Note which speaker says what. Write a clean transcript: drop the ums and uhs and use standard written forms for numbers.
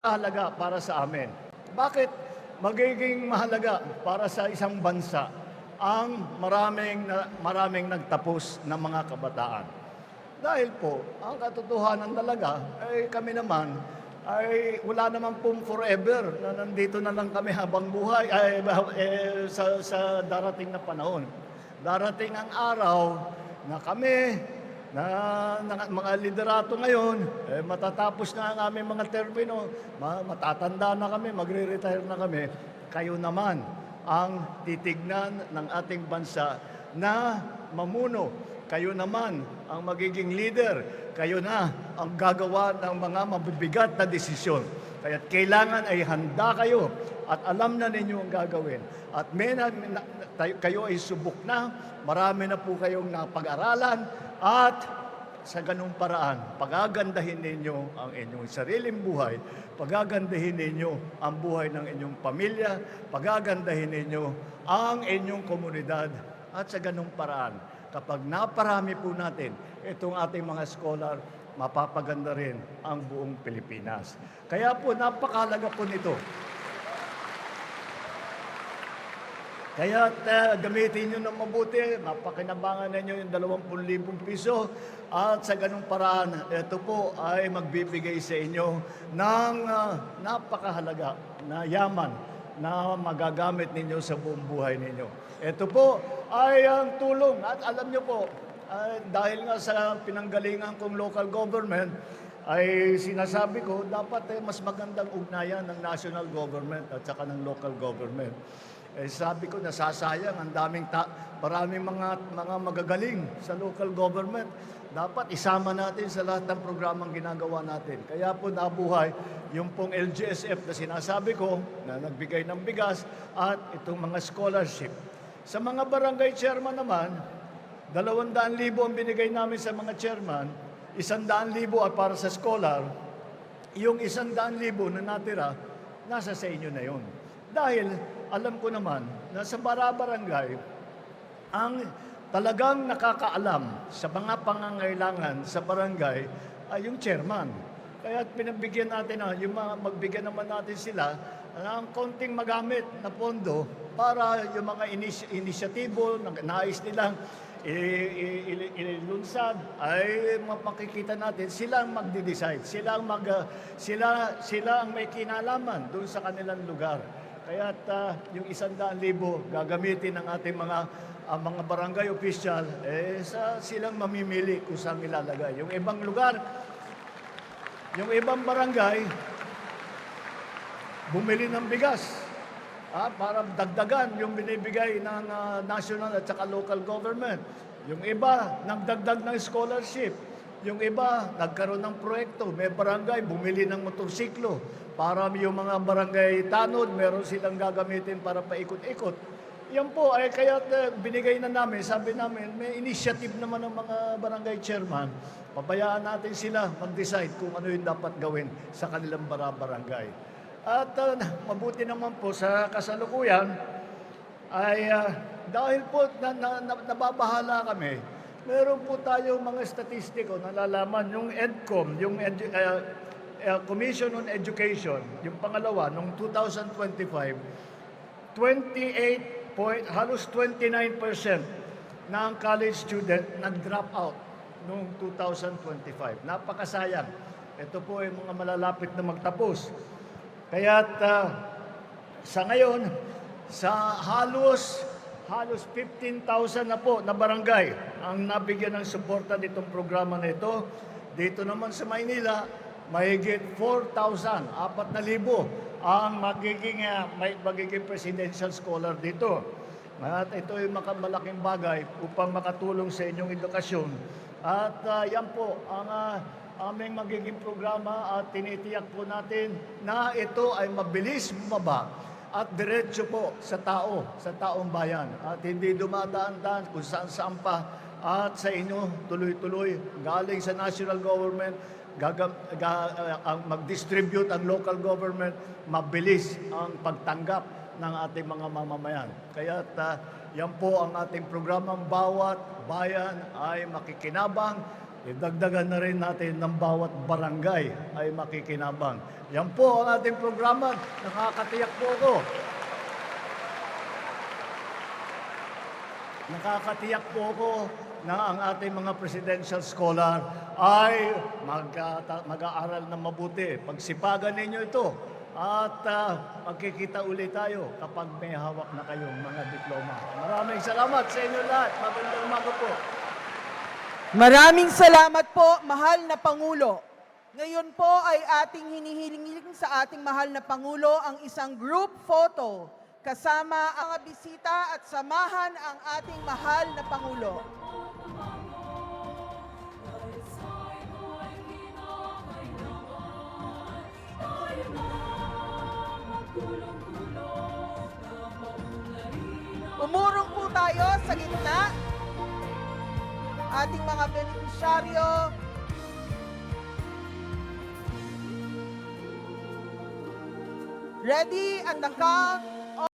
Speaker 1: Mahalaga para sa amin. Bakit magiging mahalaga para sa isang bansa ang maraming nagtapos na mga kabataan? Dahil po, ang katotohanan talaga ay kami naman ay wala naman pong forever na nandito na lang kami habang buhay sa darating na panahon. Darating ang araw na kami na mga liderato ngayon, matatapos na ang aming mga termino, matatanda na kami, magre-retire na kami. Kayo naman ang titignan ng ating bansa na mamuno. Kayo naman ang magiging leader. Kayo na ang gagawa ng mga mabibigat na desisyon. Kaya kailangan ay handa kayo at alam na ninyo ang gagawin. At kayo ay subok na, marami na po kayong napag-aralan, at sa ganung paraan, pagagandahin ninyo ang inyong sariling buhay, pagagandahin ninyo ang buhay ng inyong pamilya, pagagandahin ninyo ang inyong komunidad. At sa ganung paraan, kapag naparami po natin itong ating mga scholar, mapapaganda rin ang buong Pilipinas. Kaya po, napakahalaga po nito. Kaya gamitin nyo ng mabuti, mapakinabangan ninyo yung 20,000 piso at sa ganung paraan, ito po ay magbibigay sa inyo ng napakahalaga na yaman na magagamit ninyo sa buong buhay ninyo. Ito po ay ang tulong at alam nyo po, dahil nga sa pinanggalingan kong local government, ay sinasabi ko, dapat mas magandang ugnayan ng national government at saka ng local government. Sabi ko, nasasayang ang maraming mga magagaling sa local government. Dapat isama natin sa lahat ng programang ginagawa natin. Kaya po nabuhay yung pong LGSF na sinasabi ko, na nagbigay ng bigas at itong mga scholarship. Sa mga barangay chairman naman, 200,000 ang binigay namin sa mga chairman, 100,000 at para sa scholar, yung 100,000 na natira, nasa sa inyo na yun. Dahil alam ko naman na sa barangay, ang talagang nakakaalam sa mga pangangailangan sa barangay ay yung chairman. Kaya pinabigyan natin, magbigyan naman natin sila ng konting magamit na pondo para yung mga inisyatibo na nais nilang ilunsad ay makikita natin silang magde-decide, sila ang may kinalaman doon sa kanilang lugar. Kaya yung 100,000 gagamitin ng ating mga barangay official, silang mamimili kung saan ilalagay. Yung ibang lugar, yung ibang barangay, bumili ng bigas para dagdagan yung binibigay ng national at saka local government. Yung iba, nagdagdag ng scholarship. Yung iba, nagkaroon ng proyekto. May barangay, bumili ng motorsiklo. Para yung mga barangay tanod, meron silang gagamitin para paikot-ikot. Yan po ay kaya binigay na namin, sabi namin, may initiative naman ng mga barangay chairman. Pabayaan natin sila mag-decide kung ano yung dapat gawin sa kanilang barangay. At mabuti naman po sa kasalukuyan ay dahil po nababahala kami, meron po tayong mga statistiko na nalalaman yung EDCOM, yung Commission on Education, yung pangalawa, noong 2025, halos 29% ng college student nag-drop out noong 2025. Napakasayang. Ito po ay mga malalapit na magtapos. Kaya't sa ngayon, sa halos 15,000 na po na barangay ang nabigyan ng suporta nitong programa na ito. Dito naman sa Maynila, mahigit 4,000, 4,000 ang magiging presidential scholar dito. At ito ay malaking bagay upang makatulong sa inyong edukasyon. At yan po ang aming magiging programa at tinitiyak po natin na ito ay mabilis bumaba at diretso po sa taong bayan. At hindi dumadaan-daan kung saan-saan pa at sa inyo tuloy-tuloy galing sa national government, ang mag-distribute ang local government, mabilis ang pagtanggap ng ating mga mamamayan. Kaya yan po ang ating programang bawat bayan ay makikinabang idagdagan na rin natin ng bawat barangay ay makikinabang. Yan po ang ating programa. Nakakatiyak po ako. Nakakatiyak po ako na ang ating mga presidential scholar ay mag-aaral na mabuti. Pagsipagan ninyo ito at magkikita ulit tayo kapag may hawak na kayong mga diploma. Maraming salamat sa inyo lahat. Magandang umaga po.
Speaker 2: Maraming salamat po, mahal na Pangulo. Ngayon po ay ating hinihiling sa ating mahal na Pangulo ang isang group photo kasama ang mga bisita at samahan ang ating mahal na Pangulo. Umurong po tayo sa gitna. Ating mga benepisyaryo. Ready at the count